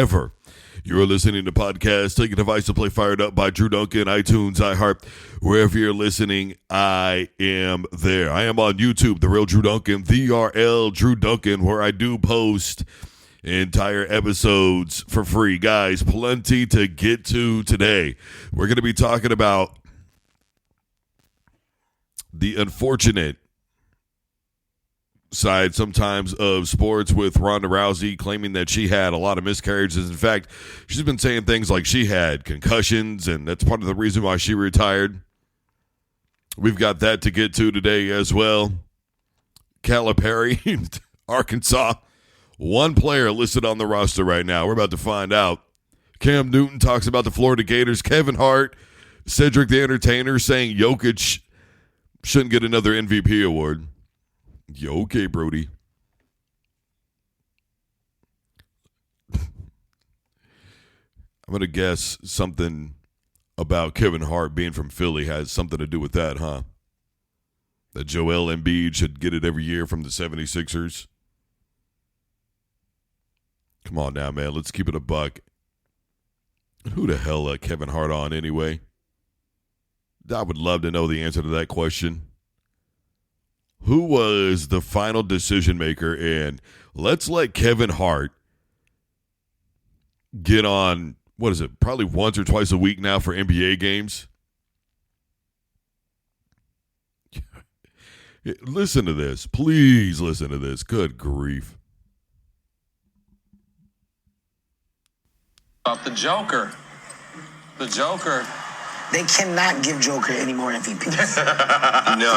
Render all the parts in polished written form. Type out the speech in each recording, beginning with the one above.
ever. You're listening to podcast. Take a device to play Fired Up by Drew Duncan, iTunes, iHeart. Wherever you're listening, I am there. I am on YouTube, The Real Drew Duncan, TRL Drew Duncan, where I do post entire episodes for free. Guys, plenty to get to today. We're going to be talking about the unfortunate side sometimes of sports with Ronda Rousey claiming that she had a lot of miscarriages. In fact, she's been saying things like she had concussions, and that's part of the reason why she retired. We've got that to get to today as well. Calipari, Arkansas, one player listed on the roster right now. We're about to find out. Cam Newton talks about the Florida Gators. Kevin Hart, Cedric the Entertainer saying Jokic shouldn't get another MVP award. You okay, Brody? I'm going to guess something about Kevin Hart being from Philly has something to do with that, huh? That Joel Embiid should get it every year from the 76ers. Come on now, man. Let's keep it a buck. Who the hell let Kevin Hart on anyway? I would love to know the answer to that question. Who was the final decision maker? And let's let Kevin Hart get on, what is it, probably once or twice a week now for NBA games. Listen to this. Please listen to this. Good grief. About the Joker. The Joker. They cannot give Joker any more MVPs. No.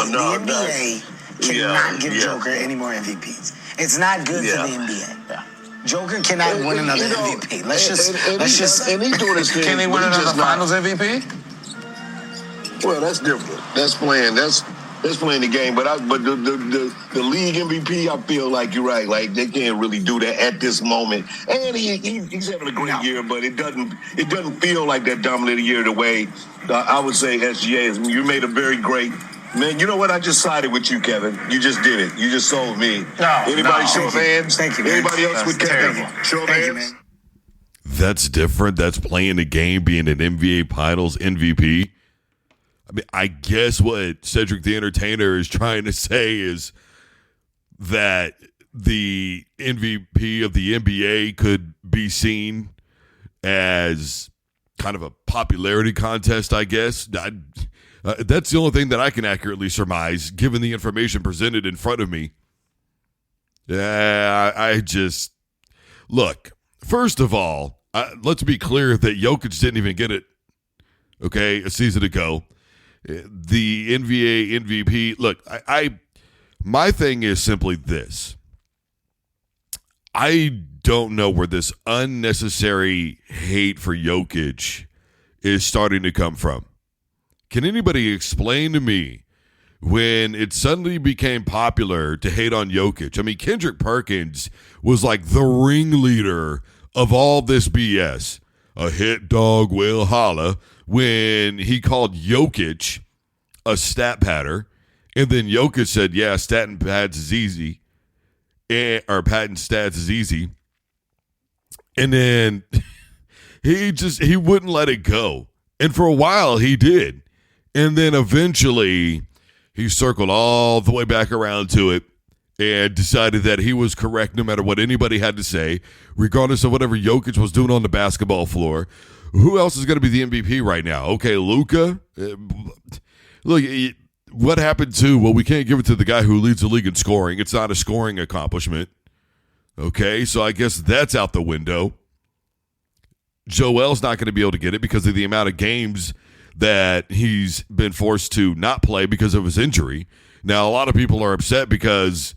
The NBA cannot give Joker any more MVPs. It's not good for the NBA. Yeah. Joker cannot win another MVP. Let's just. And he's doing his thing. Can he win another Finals MVP? Well, that's different. That's playing the game. But the league MVP, I feel like you're right. Like they can't really do that at this moment. And he's having a great year, but it doesn't feel like that dominant year the way I would say SGA is. You made a very great. Man, you know what? I just sided with you, Kevin. You just did it. You just sold me. Anybody show of hands? Thank you, man. Anybody else with Kevin? Show of hands? That's different. That's playing the game, being an NBA Finals MVP. I mean, I guess what Cedric the Entertainer is trying to say is that the MVP of the NBA could be seen as kind of a popularity contest, I guess. That's the only thing that I can accurately surmise, given the information presented in front of me. I just... Look, first of all, let's be clear that Jokic didn't even get it, okay, a season ago. The NBA MVP, look, my thing is simply this. I don't know where this unnecessary hate for Jokic is starting to come from. Can anybody explain to me when it suddenly became popular to hate on Jokic? I mean, Kendrick Perkins was like the ringleader of all this BS. A hit dog will holla when he called Jokic a stat patter, and then Jokic said, yeah, patent stats is easy. And then he wouldn't let it go. And for a while he did. And then eventually he circled all the way back around to it and decided that he was correct no matter what anybody had to say, regardless of whatever Jokic was doing on the basketball floor. Who else is going to be the MVP right now? Okay, Luka. Look, what happened to, well, we can't give it to the guy who leads the league in scoring. It's not a scoring accomplishment. Okay, so I guess that's out the window. Joel's not going to be able to get it because of the amount of games that he's been forced to not play because of his injury. Now, a lot of people are upset because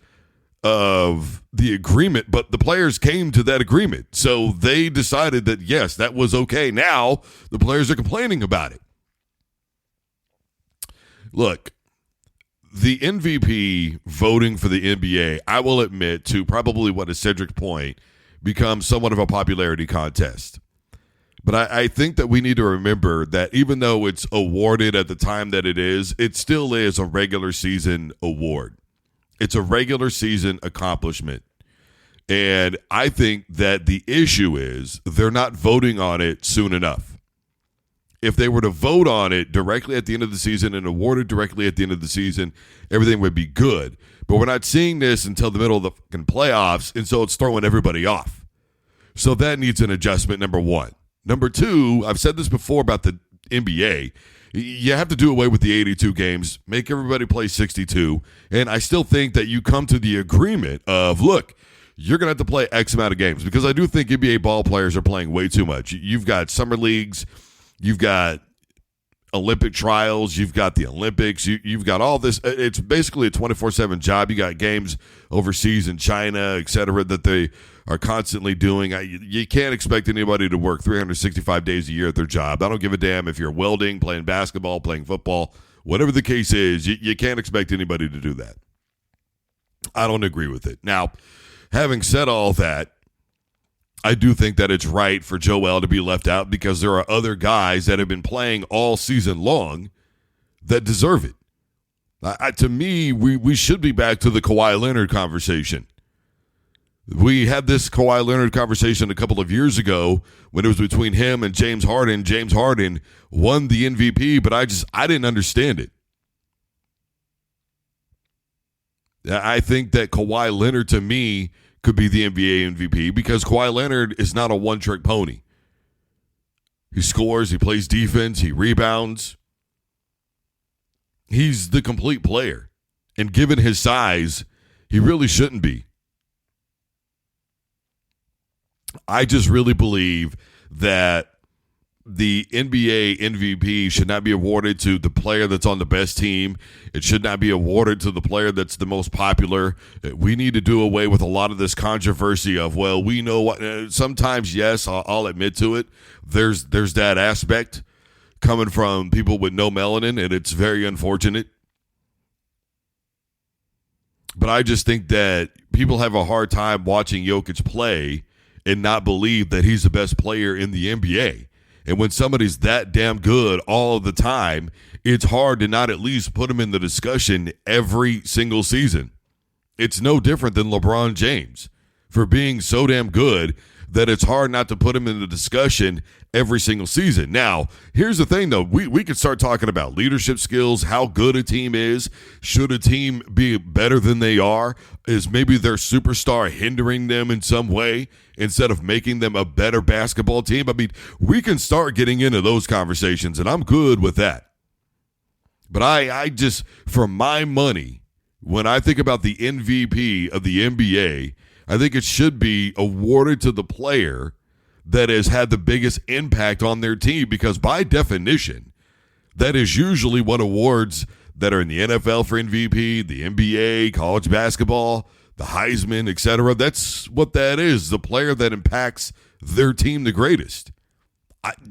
of the agreement, but the players came to that agreement. So they decided that, yes, that was okay. Now the players are complaining about it. Look, the MVP voting for the NBA, I will admit, to probably what is Cedric's point, becomes somewhat of a popularity contest. But I think that we need to remember that even though it's awarded at the time that it still is a regular season award. It's a regular season accomplishment. And I think that the issue is they're not voting on it soon enough. If they were to vote on it directly at the end of the season and award it directly at the end of the season, everything would be good. But we're not seeing this until the middle of the fucking playoffs, and so it's throwing everybody off. So that needs an adjustment, number one. Number two, I've said this before about the NBA. You have to do away with the 82 games, make everybody play 62, and I still think that you come to the agreement of, look, you're going to have to play X amount of games, because I do think NBA ball players are playing way too much. You've got summer leagues, you've got Olympic trials, you've got the Olympics, you've got all this. It's basically a 24/7 job. You got games overseas in China, et cetera, that they are constantly doing. You can't expect anybody to work 365 days a year at their job. I don't give a damn if you're welding, playing basketball, playing football, whatever the case is, you can't expect anybody to do that. I don't agree with it. Now, having said all that, I do think that it's right for Joel to be left out, because there are other guys that have been playing all season long that deserve it. To me, we should be back to the Kawhi Leonard conversation. We had this Kawhi Leonard conversation a couple of years ago when it was between him and James Harden. James Harden won the MVP, but I didn't understand it. I think that Kawhi Leonard, to me, could be the NBA MVP, because Kawhi Leonard is not a one-trick pony. He scores, he plays defense, he rebounds. He's the complete player. And given his size, he really shouldn't be. I just really believe that the NBA MVP should not be awarded to the player that's on the best team. It should not be awarded to the player that's the most popular. We need to do away with a lot of this controversy of, well, we know what. Sometimes, yes, I'll admit to it. There's that aspect coming from people with no melanin, and it's very unfortunate. But I just think that people have a hard time watching Jokic play and not believe that he's the best player in the NBA. And when somebody's that damn good all of the time, it's hard to not at least put him in the discussion every single season. It's no different than LeBron James for being so damn good that it's hard not to put him in the discussion every single season. Now, here's the thing, though. We could start talking about leadership skills, how good a team is. Should a team be better than they are? Is maybe their superstar hindering them in some way instead of making them a better basketball team? I mean, we can start getting into those conversations, and I'm good with that. But I just, for my money, when I think about the MVP of the NBA, I think it should be awarded to the player that has had the biggest impact on their team, because by definition, that is usually what awards that are in the NFL for MVP, the NBA, college basketball, the Heisman, etc. That's what that is, the player that impacts their team the greatest.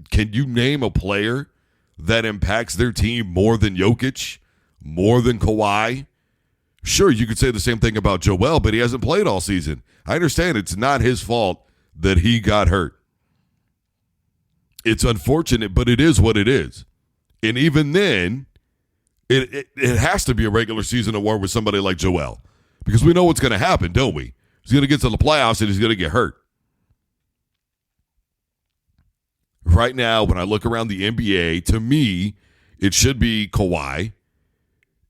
Can you name a player that impacts their team more than Jokic, more than Kawhi? Sure, you could say the same thing about Joel, but he hasn't played all season. I understand it's not his fault that he got hurt. It's unfortunate, but it is what it is. And even then, it has to be a regular season award with somebody like Joel, because we know what's going to happen, don't we? He's going to get to the playoffs and he's going to get hurt. Right now, when I look around the NBA, to me, it should be Kawhi.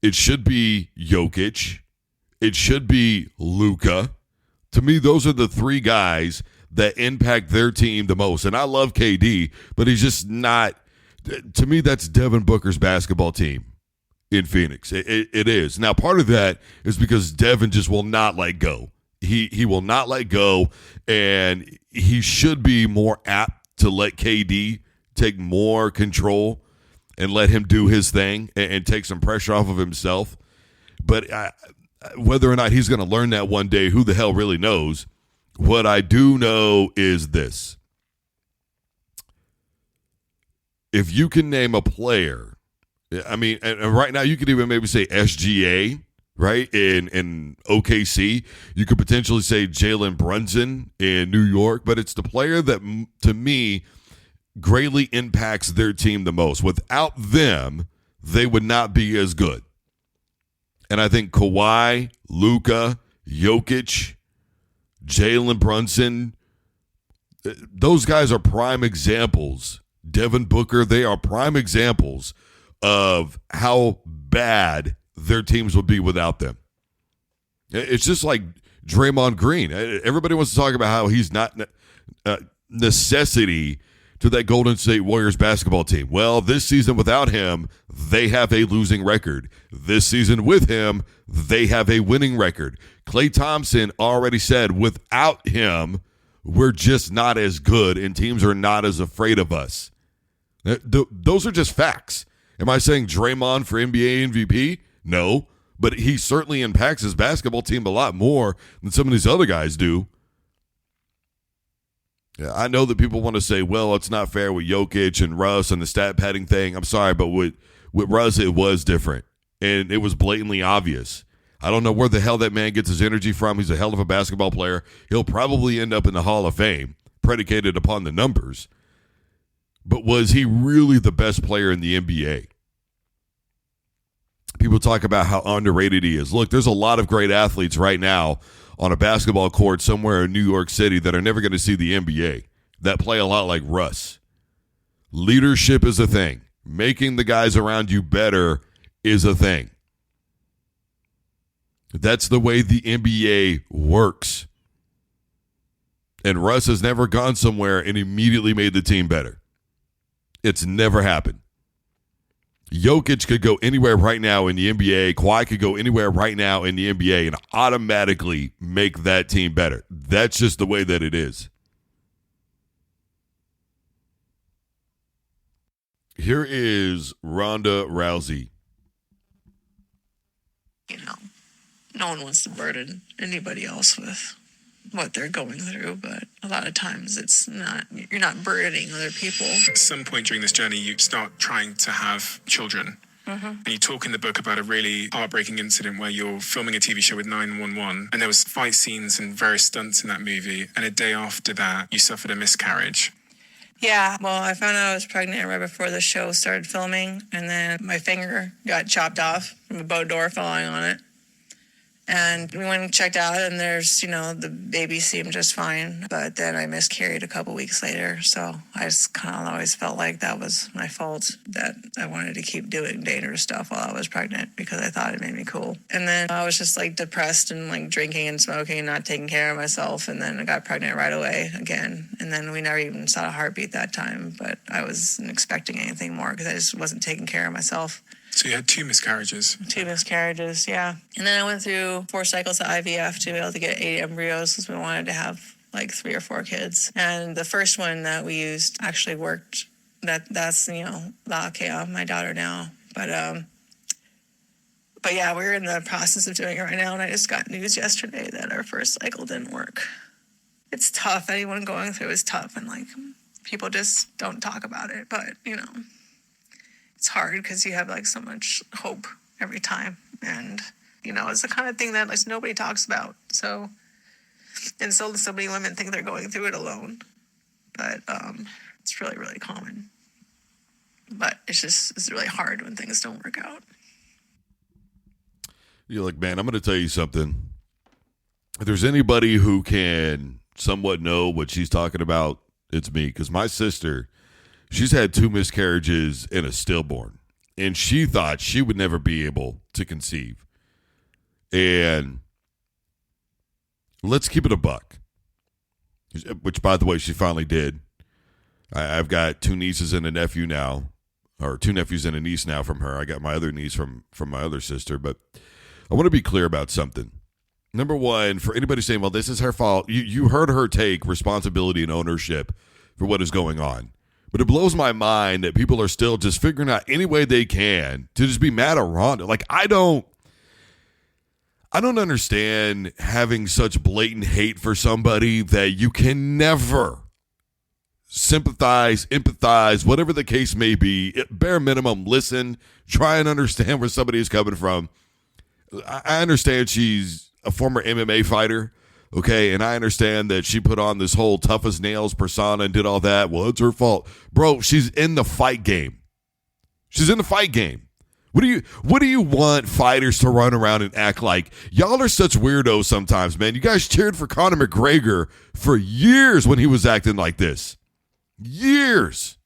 It should be Jokic. It should be Luka. To me, those are the three guys that impact their team the most. And I love KD, but he's just not. To me, that's Devin Booker's basketball team in Phoenix. It is. Now, part of that is because Devin just will not let go. He will not let go, and he should be more apt to let KD take more control and let him do his thing and take some pressure off of himself. But whether or not he's going to learn that one day, who the hell really knows? What I do know is this. If you can name a player, I mean, and right now you could even maybe say SGA, right, in OKC. You could potentially say Jalen Brunson in New York, but it's the player that, to me, greatly impacts their team the most. Without them, they would not be as good. And I think Kawhi, Luka, Jokic, Jalen Brunson, those guys are prime examples. Devin Booker, they are prime examples of how bad their teams would be without them. It's just like Draymond Green. Everybody wants to talk about how he's not necessity to that Golden State Warriors basketball team. Well, this season without him, they have a losing record. This season with him, they have a winning record. Klay Thompson already said, without him, we're just not as good and teams are not as afraid of us. Those are just facts. Am I saying Draymond for NBA MVP? No, but he certainly impacts his basketball team a lot more than some of these other guys do. Yeah, I know that people want to say, well, it's not fair with Jokic and Russ and the stat padding thing. I'm sorry, but with Russ, it was different, and it was blatantly obvious. I don't know where the hell that man gets his energy from. He's a hell of a basketball player. He'll probably end up in the Hall of Fame, predicated upon the numbers. But was he really the best player in the NBA? People talk about how underrated he is. Look, there's a lot of great athletes right now on a basketball court somewhere in New York City that are never going to see the NBA, that play a lot like Russ. Leadership is a thing. Making the guys around you better is a thing. That's the way the NBA works. And Russ has never gone somewhere and immediately made the team better. It's never happened. Jokic could go anywhere right now in the NBA. Kawhi could go anywhere right now in the NBA and automatically make that team better. That's just the way that it is. Here is Ronda Rousey. No one wants to burden anybody else with what they're going through, but a lot of times you're not burdening other people. At some point during this journey, you start trying to have children. Mm-hmm. And you talk in the book about a really heartbreaking incident where you're filming a TV show with 911, and there was fight scenes and various stunts in that movie, and a day after that, you suffered a miscarriage. Yeah, well, I found out I was pregnant right before the show started filming, and then my finger got chopped off from a boat door falling on it. And we went and checked out, and the baby seemed just fine. But then I miscarried a couple weeks later. So I just kind of always felt like that was my fault, that I wanted to keep doing dangerous stuff while I was pregnant because I thought it made me cool. And then I was just depressed and drinking and smoking and not taking care of myself. And then I got pregnant right away again. And then we never even saw a heartbeat that time. But I wasn't expecting anything more because I just wasn't taking care of myself. So you had 2 miscarriages? 2 miscarriages, yeah. And then I went through 4 cycles of IVF to be able to get 8 embryos because we wanted to have 3 or 4 kids. And the first one that we used actually worked. That's Lakia, my daughter now. But yeah, we're in the process of doing it right now. And I just got news yesterday that our first cycle didn't work. It's tough. Anyone going through is tough. And people just don't talk about it. But, it's hard because you have so much hope every time. And, it's the kind of thing that nobody talks about. So many women think they're going through it alone. But it's really, really common. But it's really hard when things don't work out. You're like, man, I'm going to tell you something. If there's anybody who can somewhat know what she's talking about, it's me. Because my sister, she's had 2 miscarriages and a stillborn, and she thought she would never be able to conceive. And let's keep it a buck, which, by the way, she finally did. I've got 2 nieces and a nephew now, or 2 nephews and a niece now from her. I got my other niece from my other sister, but I want to be clear about something. Number one, for anybody saying, well, this is her fault, you heard her take responsibility and ownership for what is going on. But it blows my mind that people are still just figuring out any way they can to just be mad at Ronda. I don't understand having such blatant hate for somebody that you can never sympathize, empathize, whatever the case may be. At bare minimum, listen, try and understand where somebody is coming from. I understand she's a former MMA fighter. Okay, and I understand that she put on this whole tough as nails persona and did all that. Well, it's her fault. Bro, she's in the fight game. She's in the fight game. What do you want fighters to run around and act like? Y'all are such weirdos sometimes, man. You guys cheered for Conor McGregor for years when he was acting like this. Years.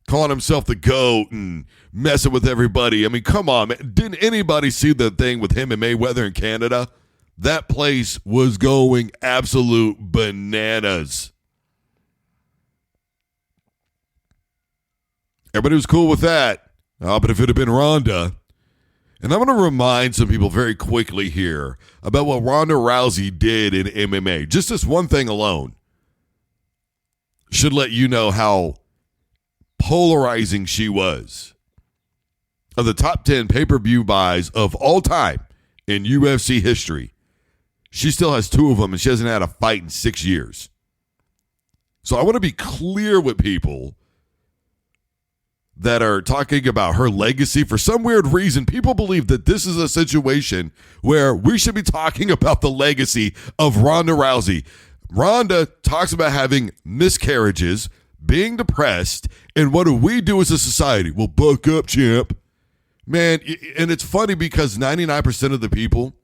Calling himself the GOAT and messing with everybody. I mean, come on, man. Didn't anybody see the thing with him and Mayweather in Canada? That place was going absolute bananas. Everybody was cool with that. But if it had been Ronda, and I'm going to remind some people very quickly here about what Ronda Rousey did in MMA. Just this one thing alone should let you know how polarizing she was. Of the top 10 pay-per-view buys of all time in UFC history, she still has 2 of them, and she hasn't had a fight in 6 years. So I want to be clear with people that are talking about her legacy. For some weird reason, people believe that this is a situation where we should be talking about the legacy of Ronda Rousey. Ronda talks about having miscarriages, being depressed, and what do we do as a society? Well, buck up, champ. Man, and it's funny because 99% of the people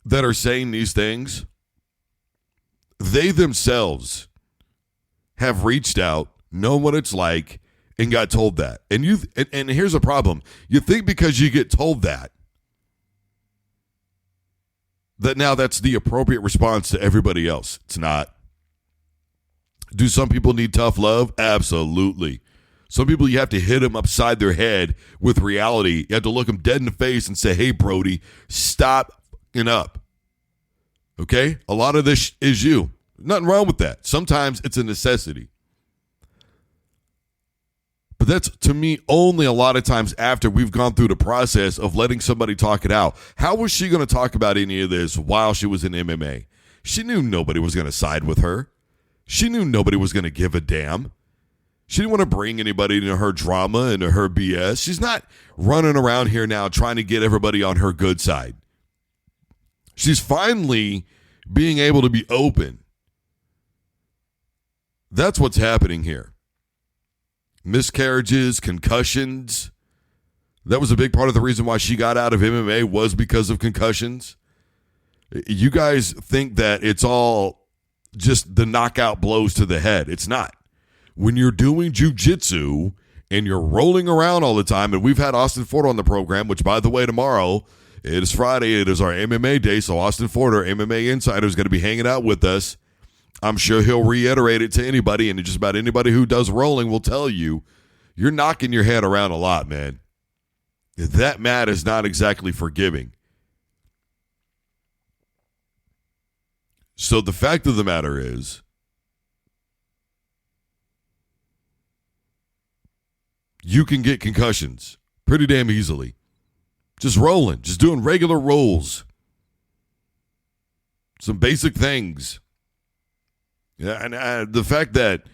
that are saying these things, they themselves have reached out, know what it's like, and got told that. And here's the problem. You think because you get told that now that's the appropriate response to everybody else. It's not. Do some people need tough love? Absolutely. Some people, you have to hit them upside their head with reality. You have to look them dead in the face and say, hey, Brody, stop fucking up. Okay? A lot of this is you. Nothing wrong with that. Sometimes it's a necessity. But that's, to me, only a lot of times after we've gone through the process of letting somebody talk it out. How was she going to talk about any of this while she was in MMA? She knew nobody was going to side with her. She knew nobody was going to give a damn. She didn't want to bring anybody into her drama, into her BS. She's not running around here now trying to get everybody on her good side. She's finally being able to be open. That's what's happening here. Miscarriages, concussions. That was a big part of the reason why she got out of MMA was because of concussions. You guys think that it's all just the knockout blows to the head. It's not. When you're doing jiu-jitsu and you're rolling around all the time, and we've had Austin Ford on the program, which, by the way, tomorrow, it is Friday, it is our MMA day, so Austin Ford, our MMA insider, is going to be hanging out with us. I'm sure he'll reiterate it to anybody, and just about anybody who does rolling will tell you, you're knocking your head around a lot, man. That mat is not exactly forgiving. So the fact of the matter is, you can get concussions pretty damn easily. Just rolling, just doing regular rolls. Some basic things. Yeah, and the fact that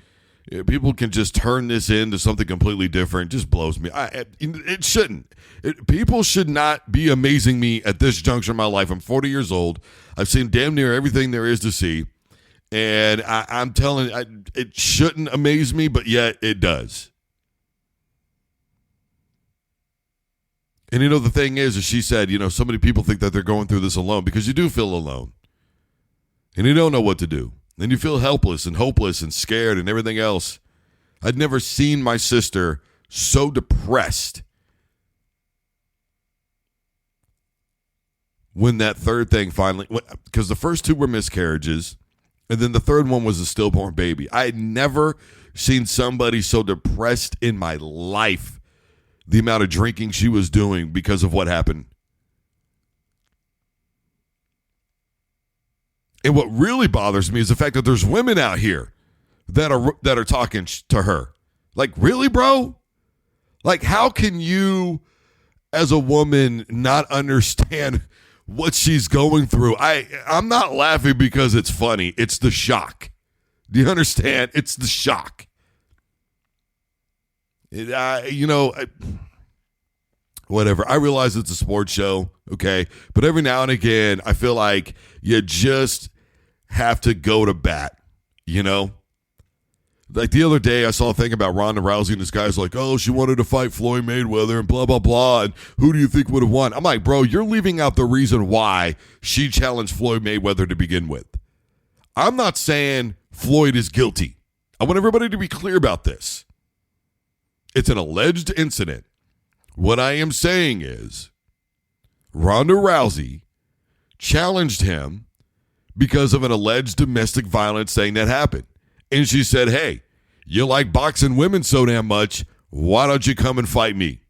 people can just turn this into something completely different just blows me. It shouldn't. People should not be amazing me at this juncture in my life. I'm 40 years old. I've seen damn near everything there is to see. And I'm telling you, it shouldn't amaze me, but yet it does. And the thing is, as she said, so many people think that they're going through this alone because you do feel alone. And you don't know what to do. And you feel helpless and hopeless and scared and everything else. I'd never seen my sister so depressed when that third thing finally, because the first 2 were miscarriages, and then the third one was a stillborn baby. I had never seen somebody so depressed in my life. The amount of drinking she was doing because of what happened. And what really bothers me is the fact that there's women out here that are talking to her. Like, really, bro? Like, how can you, as a woman, not understand what she's going through? I'm not laughing because it's funny. It's the shock. Do you understand? It's the shock. Whatever. I realize it's a sports show, okay? But every now and again, I feel like you just have to go to bat, Like the other day, I saw a thing about Ronda Rousey, and this guy's like, oh, she wanted to fight Floyd Mayweather and blah, blah, blah. And who do you think would have won? I'm like, bro, you're leaving out the reason why she challenged Floyd Mayweather to begin with. I'm not saying Floyd is guilty. I want everybody to be clear about this. It's an alleged incident. What I am saying is Ronda Rousey challenged him because of an alleged domestic violence thing that happened. And she said, hey, you like boxing women so damn much, why don't you come and fight me?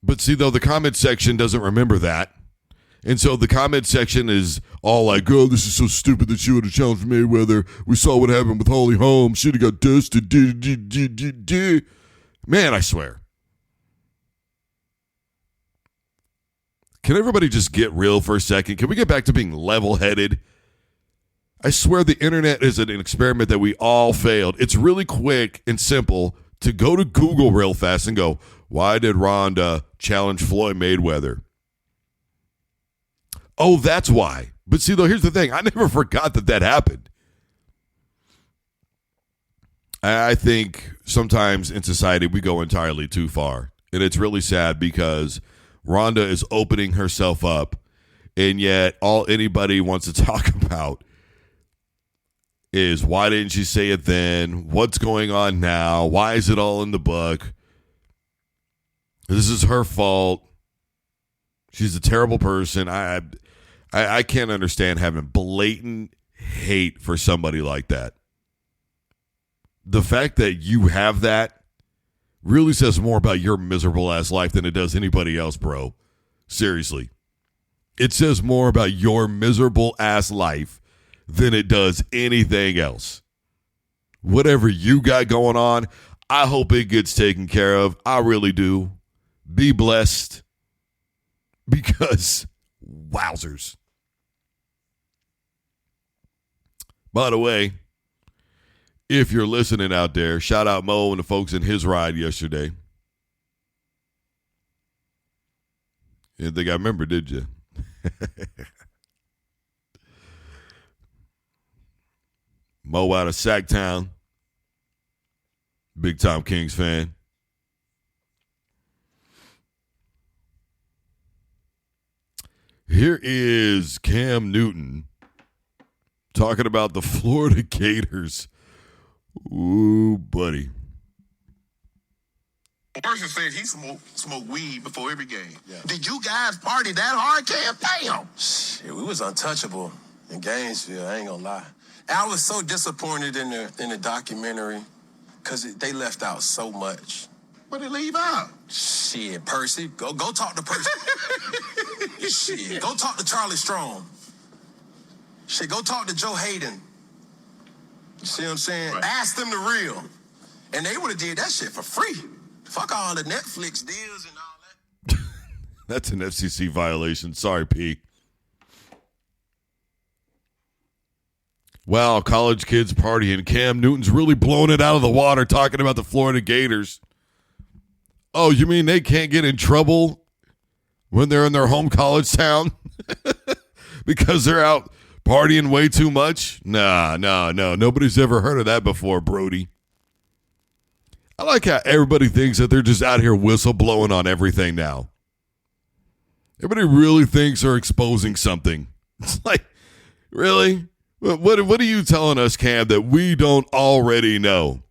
But see, though, the comment section doesn't remember that. And so the comment section is all like, oh, this is so stupid that she would have challenged Mayweather. We saw what happened with Holly Holm. She'd have got dusted. Man, I swear. Can everybody just get real for a second? Can we get back to being level-headed? I swear the internet is an experiment that we all failed. It's really quick and simple to go to Google real fast and go, why did Ronda challenge Floyd Mayweather? Oh, that's why. But see, though, here's the thing. I never forgot that happened. I think sometimes in society we go entirely too far. And it's really sad because Ronda is opening herself up, and yet all anybody wants to talk about is why didn't she say it then? What's going on now? Why is it all in the book? This is her fault. She's a terrible person. I can't understand having blatant hate for somebody like that. The fact that you have that really says more about your miserable ass life than it does anybody else, bro. Seriously. It says more about your miserable ass life than it does anything else. Whatever you got going on, I hope it gets taken care of. I really do. Be blessed. Because, wowzers. By the way, if you're listening out there, shout out Mo and the folks in his ride yesterday. You didn't think I remember, did you? Mo out of Sacktown. Big time Kings fan. Here is Cam Newton talking about the Florida Gators. Ooh, buddy. Person said he smoked weed before every game. Yeah. Did you guys party that hard, Cam? Damn. Shit, we was untouchable in Gainesville. I ain't gonna lie. I was so disappointed in the documentary because they left out so much. What did they leave out? Shit, Percy. Go talk to Percy. Shit, go talk to Charlie Strong. Shit, go talk to Joe Hayden. You see what I'm saying? Right. Ask them the real. And they would have did that shit for free. Fuck all the Netflix deals and all that. That's an FCC violation. Sorry, P. Wow, college kids partying. Cam Newton's really blowing it out of the water talking about the Florida Gators. Oh, you mean they can't get in trouble when they're in their home college town? Because they're out partying way too much? No. Nobody's ever heard of that before, Brody. I like how everybody thinks that they're just out here whistleblowing on everything now. Everybody really thinks they're exposing something. It's like, really? What are you telling us, Cam, that we don't already know?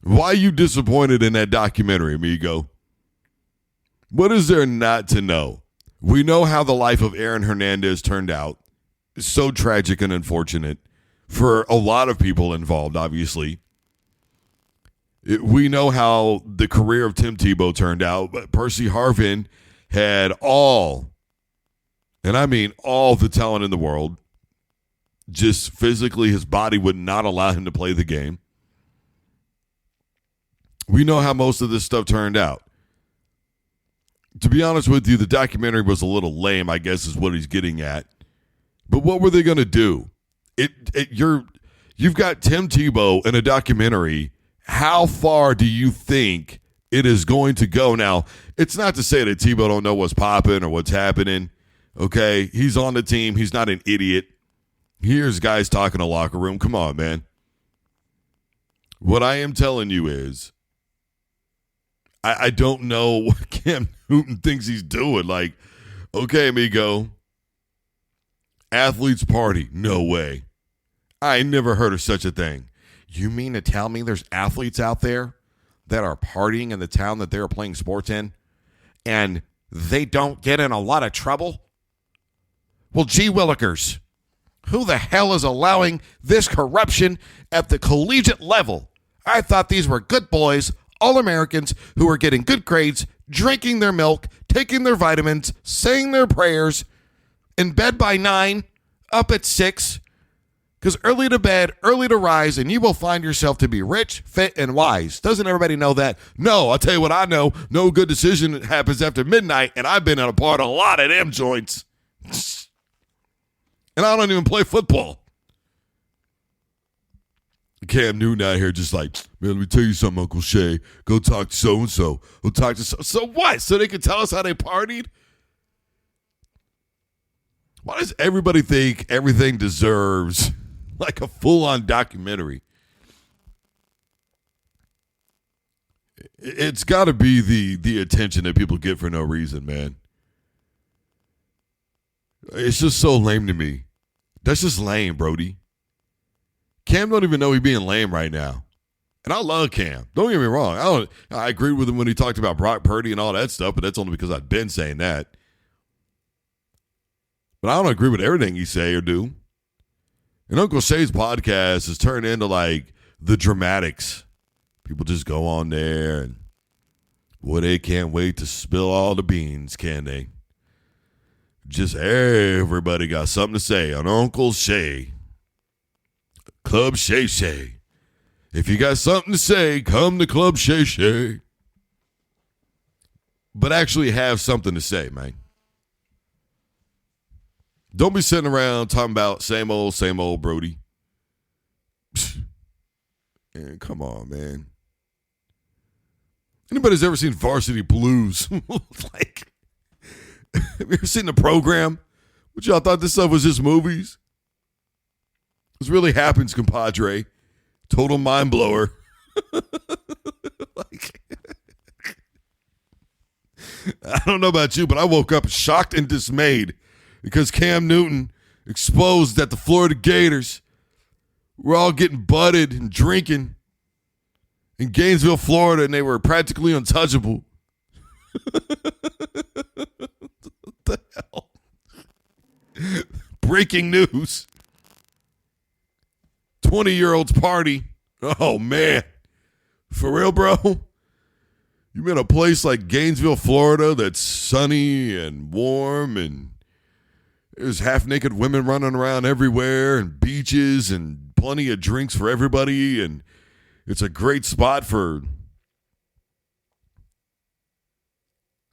Why are you disappointed in that documentary, amigo? What is there not to know? We know how the life of Aaron Hernandez turned out. It's so tragic and unfortunate for a lot of people involved, obviously. We know how the career of Tim Tebow turned out, but Percy Harvin had all, and I mean all the talent in the world. Just physically, his body would not allow him to play the game. We know how most of this stuff turned out. To be honest with you, the documentary was a little lame, I guess is what he's getting at. But what were they going to do? You've got Tim Tebow in a documentary. How far do you think it is going to go? Now, it's not to say that Tebow don't know what's popping or what's happening. Okay, he's on the team. He's not an idiot. Here's guys talking in a locker room. Come on, man. What I am telling you is, I don't know what Cam Newton thinks he's doing. Like, okay, amigo. Athletes party. No way. I never heard of such a thing. You mean to tell me there's athletes out there that are partying in the town that they're playing sports in, and they don't get in a lot of trouble? Well, gee willikers, who the hell is allowing this corruption at the collegiate level? I thought these were good boys, all-Americans who were getting good grades, drinking their milk, taking their vitamins, saying their prayers, in bed by 9, up at 6, because early to bed, early to rise, and you will find yourself to be rich, fit, and wise. Doesn't everybody know that? No, I'll tell you what I know. No good decision happens after midnight, and I've been a part of a lot of them joints. And I don't even play football. Cam Newton out here just like, man, let me tell you something, Uncle Shay. Go talk to so-and-so. Go talk to so what? So they can tell us how they partied? Why does everybody think everything deserves like a full-on documentary? It's got to be the attention that people get for no reason, man. It's just so lame to me. That's just lame, Brody. Cam don't even know he's being lame right now. And I love Cam. Don't get me wrong. I agree with him when he talked about Brock Purdy and all that stuff, but that's only because I've been saying that. But I don't agree with everything he say or do. And Uncle Shay's podcast has turned into like the dramatics. People just go on there and, boy, they can't wait to spill all the beans, can they? Just everybody got something to say on Uncle Shay. Club Shay Shay. If you got something to say, come to Club Shay Shay. But actually have something to say, man. Don't be sitting around talking about same old, Brody. Man, come on, man. Anybody's ever seen Varsity Blues? Like, have you ever seen the program? What y'all thought this stuff was just movies? This really happens, compadre. Total mind blower. Like, I don't know about you, but I woke up shocked and dismayed because Cam Newton exposed that the Florida Gators were all getting butted and drinking in Gainesville, Florida, and they were practically untouchable. What the hell? Breaking news. 20-year-olds party. Oh, man. For real, bro? You in a place like Gainesville, Florida that's sunny and warm and there's half-naked women running around everywhere and beaches and plenty of drinks for everybody, and it's a great spot for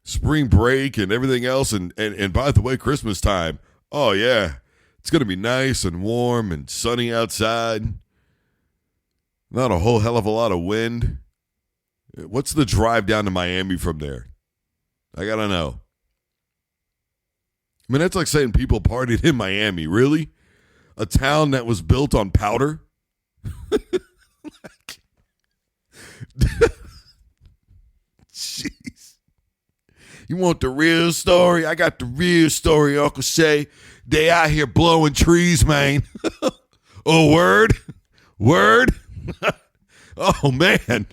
spring break and everything else. And by the way, Christmas time. Oh, yeah. It's going to be nice and warm and sunny outside. Not a whole hell of a lot of wind. What's the drive down to Miami from there? I got to know. I mean, that's like saying people partied in Miami. Really? A town that was built on powder? Jeez. You want the real story? I got the real story, Uncle Shay. They out here blowing trees, man. Oh, word? Word? Oh, man.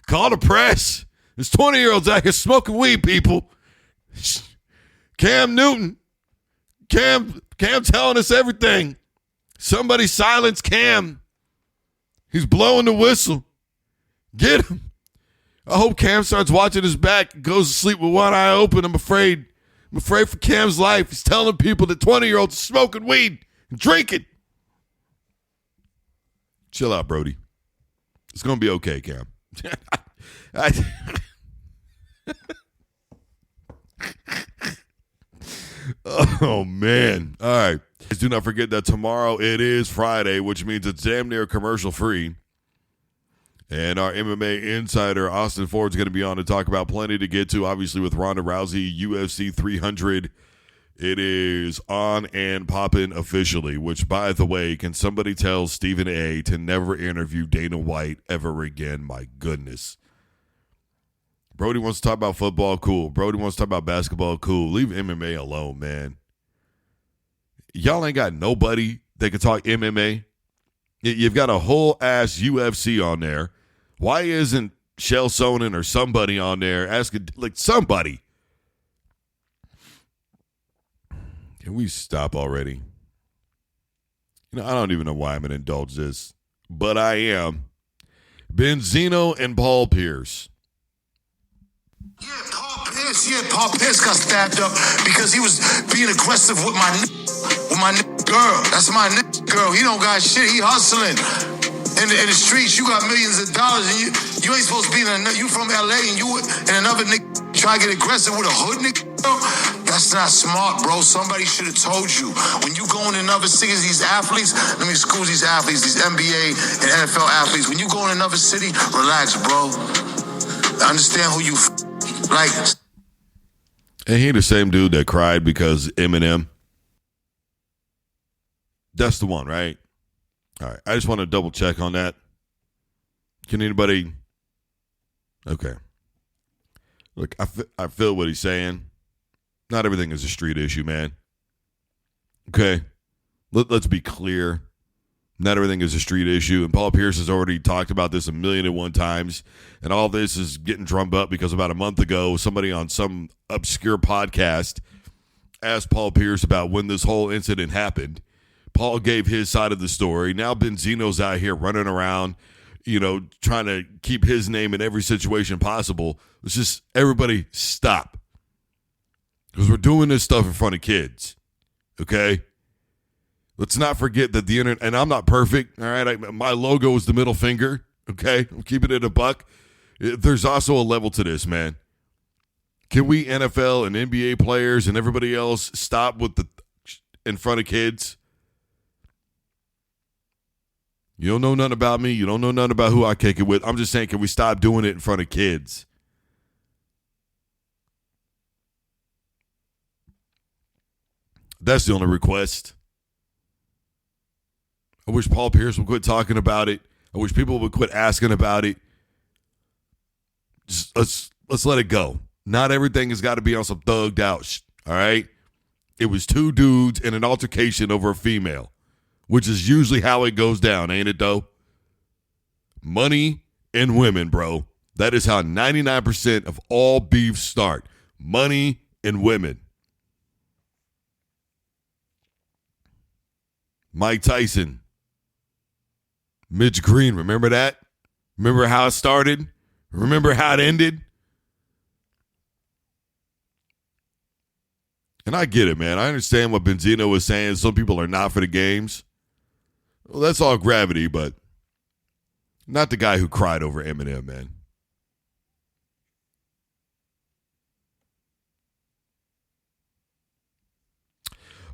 Call the press. There's 20-year-olds out here smoking weed, people. Cam Newton. Cam telling us everything. Somebody silence Cam. He's blowing the whistle. Get him. I hope Cam starts watching his back and goes to sleep with one eye open. I'm afraid for Cam's life. He's telling people that 20-year-olds are smoking weed and drinking. Chill out, Brody. It's going to be okay, Cam. Oh, man. All right. Do not forget that tomorrow it is Friday, which means it's damn near commercial free. And our MMA insider, Austin Ford's going to be on to talk about plenty to get to, obviously, with Ronda Rousey, UFC 300 It is on and popping officially, which, by the way, can somebody tell Stephen A. to never interview Dana White ever again? My goodness. Brody wants to talk about football, cool. Brody wants to talk about basketball, cool. Leave MMA alone, man. Y'all ain't got nobody that can talk MMA. You've got a whole ass UFC on there. Why isn't Shell Sonnen or somebody on there asking, like, somebody? Can we stop already? You know, I don't even know why I'm going to indulge this, but I am. Benzino and Paul Pierce. Yeah, Paul Pierce got stabbed up because he was being aggressive with my girl. That's my girl. He don't got shit. He hustling in the streets. You got millions of dollars, and you ain't supposed to be you from LA, and you and another nigga try to get aggressive with a hood nigga. That's not smart, bro. Somebody should have told you. When you go in another city, these athletes, let me excuse these athletes, these NBA and NFL athletes. When you go in another city, relax, bro. Understand who you like. And he the same dude that cried because Eminem. That's the one, right? All right. I just want to double check on that. Can anybody? Okay. Look, I feel what he's saying. Not everything is a street issue, man. Okay. Let's be clear. Not everything is a street issue. And Paul Pierce has already talked about this 1,000,001 times. And all this is getting drummed up because about a month ago, somebody on some obscure podcast asked Paul Pierce about when this whole incident happened. Paul gave his side of the story. Now Benzino's out here running around, you know, trying to keep his name in every situation possible. It's just, everybody stop. Because we're doing this stuff in front of kids. Okay? Let's not forget that the internet, and I'm not perfect, all right? My logo is the middle finger, okay? I'm keeping it a buck. There's also a level to this, man. Can we NFL and NBA players and everybody else stop with the in front of kids? You don't know nothing about me. You don't know nothing about who I kick it with. I'm just saying, can we stop doing it in front of kids? That's the only request. I wish Paul Pierce would quit talking about it. I wish people would quit asking about it. Just let's let it go. Not everything has got to be on some thugged out all right? It was two dudes in an altercation over a female, which is usually how it goes down, ain't it, though? Money and women, bro. That is how 99% of all beefs start. Money and women. Mike Tyson. Mitch Green, remember that? Remember how it started? Remember how it ended? And I get it, man. I understand what Benzino was saying. Some people are not for the games. Well, that's all gravity, but not the guy who cried over Eminem, man.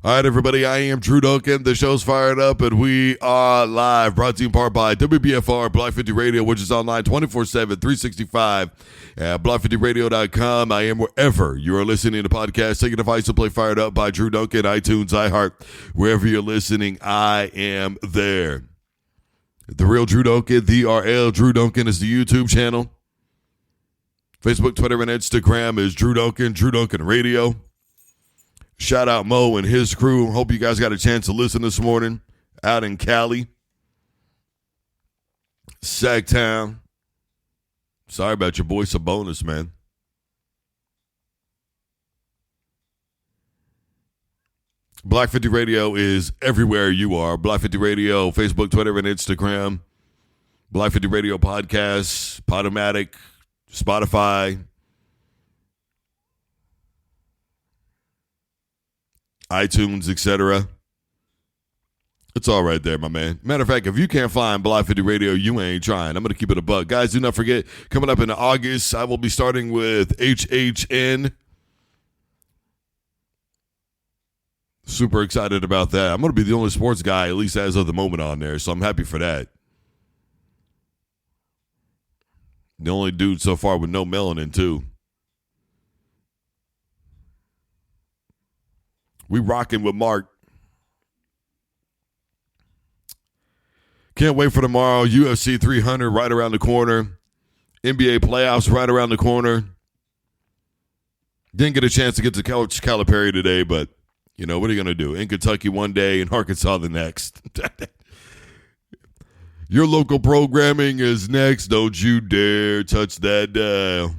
All right, everybody, I am Drew Duncan. The show's fired up, and we are live. Brought to you in part by WBFR, Block 50 Radio, which is online 24/7, 365 at block50radio.com. I am wherever you are listening to podcasts. Take a device to play Fired Up by Drew Duncan, iTunes, iHeart. Wherever you're listening, I am there. The Real Drew Duncan, the RL Drew Duncan is the YouTube channel. Facebook, Twitter, and Instagram is Drew Duncan Radio. Shout out Mo and his crew. Hope you guys got a chance to listen this morning out in Cali. Sagtown. Sorry about your boy Sabonis, man. Block 50 Radio is everywhere you are. Block 50 Radio, Facebook, Twitter, and Instagram. Block 50 Radio Podcasts, Podomatic, Spotify, iTunes, etc. It's all right there, my man. Matter of fact, if you can't find Block 50 Radio, you ain't trying. I'm going to keep it a buck. Guys, do not forget, coming up in August, I will be starting with HHN. Super excited about that. I'm going to be the only sports guy, at least as of the moment, on there, so I'm happy for that. The only dude so far with no melanin, too. We rocking with Mark. Can't wait for tomorrow. UFC 300 right around the corner. NBA playoffs right around the corner. Didn't get a chance to get to Coach Calipari today, but, you know, what are you going to do? In Kentucky one day, in Arkansas the next. Your local programming is next. Don't you dare touch that dial.